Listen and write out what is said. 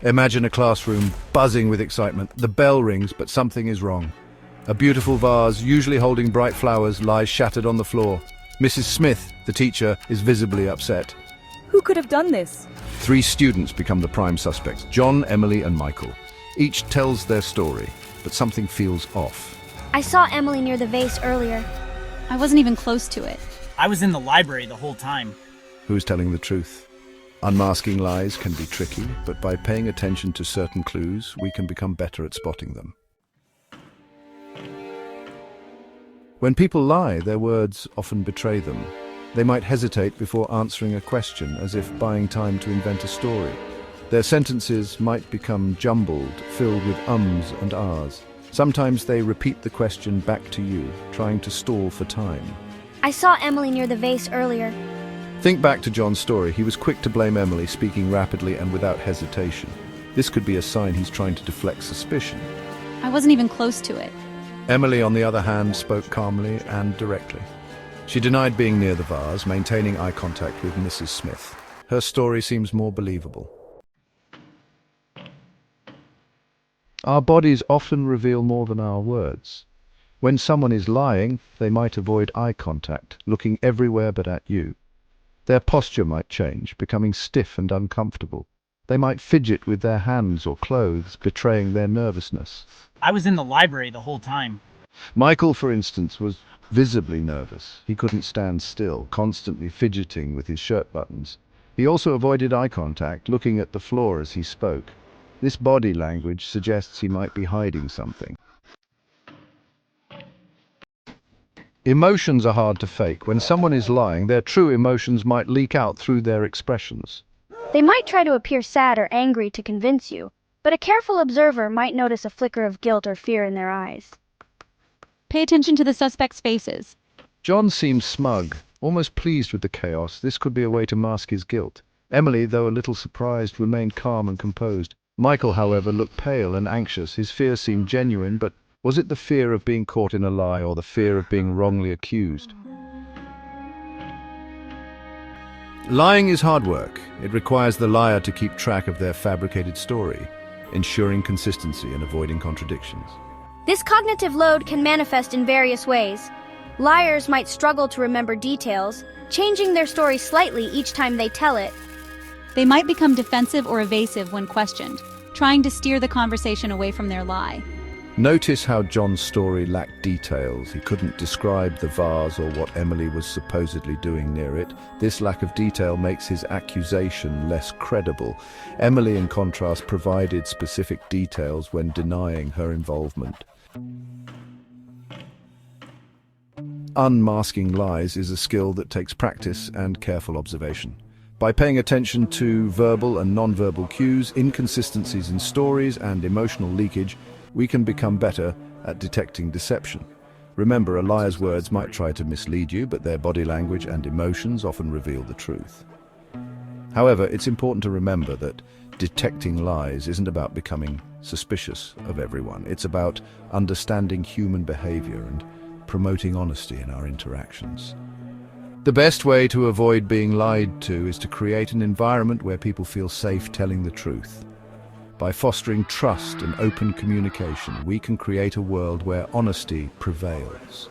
Imagine a classroom buzzing with excitement. The bell rings, but something is wrong. A beautiful vase, usually holding bright flowers, lies shattered on the floor. Mrs. Smith, the teacher, is visibly upset. Who could have done this? 3 students become the prime suspects, John, Emily, and Michael. Each tells their story, but something feels off. I saw Emily near the vase earlier. I wasn't even close to it. I was in the library the whole time. Who's telling the truth? Unmasking lies can be tricky, but by paying attention to certain clues, we can become better at spotting them. When people lie, their words often betray them. They might hesitate before answering a question, as if buying time to invent a story. Their sentences might become jumbled, filled with ums and ahs. Sometimes they repeat the question back to you, trying to stall for time. I saw Emily near the vase earlier. Think back to John's story. He was quick to blame Emily, speaking rapidly and without hesitation. This could be a sign he's trying to deflect suspicion. I wasn't even close to it. Emily, on the other hand, spoke calmly and directly. She denied being near the vase, maintaining eye contact with Mrs. Smith. Her story seems more believable. Our bodies often reveal more than our words. When someone is lying, they might avoid eye contact, looking everywhere but at you. Their posture might change, becoming stiff and uncomfortable. They might fidget with their hands or clothes, betraying their nervousness. I was in the library the whole time. Michael, for instance, was visibly nervous. He couldn't stand still, constantly fidgeting with his shirt buttons. He also avoided eye contact, looking at the floor as he spoke. This body language suggests he might be hiding something. Emotions are hard to fake. When someone is lying, their true emotions might leak out through their expressions. They might try to appear sad or angry to convince you, but a careful observer might notice a flicker of guilt or fear in their eyes. Pay attention to the suspects' faces. John seems smug, almost pleased with the chaos. This could be a way to mask his guilt. Emily, though a little surprised, remained calm and composed. Michael, however, looked pale and anxious. His fear seemed genuine, but was it the fear of being caught in a lie or the fear of being wrongly accused? Lying is hard work. It requires the liar to keep track of their fabricated story, ensuring consistency and avoiding contradictions. This cognitive load can manifest in various ways. Liars might struggle to remember details, changing their story slightly each time they tell it. They might become defensive or evasive when questioned, trying to steer the conversation away from their lie. Notice how John's story lacked details. He couldn't describe the vase or what Emily was supposedly doing near it. This lack of detail makes his accusation less credible. Emily, in contrast, provided specific details when denying her involvement. Unmasking lies is a skill that takes practice and careful observation. By paying attention to verbal and non-verbal cues, inconsistencies in stories, and emotional leakage, we can become better at detecting deception. Remember, a liar's words might try to mislead you, but their body language and emotions often reveal the truth. However, it's important to remember that detecting lies isn't about becoming suspicious of everyone. It's about understanding human behavior and promoting honesty in our interactions. The best way to avoid being lied to is to create an environment where people feel safe telling the truth. By fostering trust and open communication, we can create a world where honesty prevails.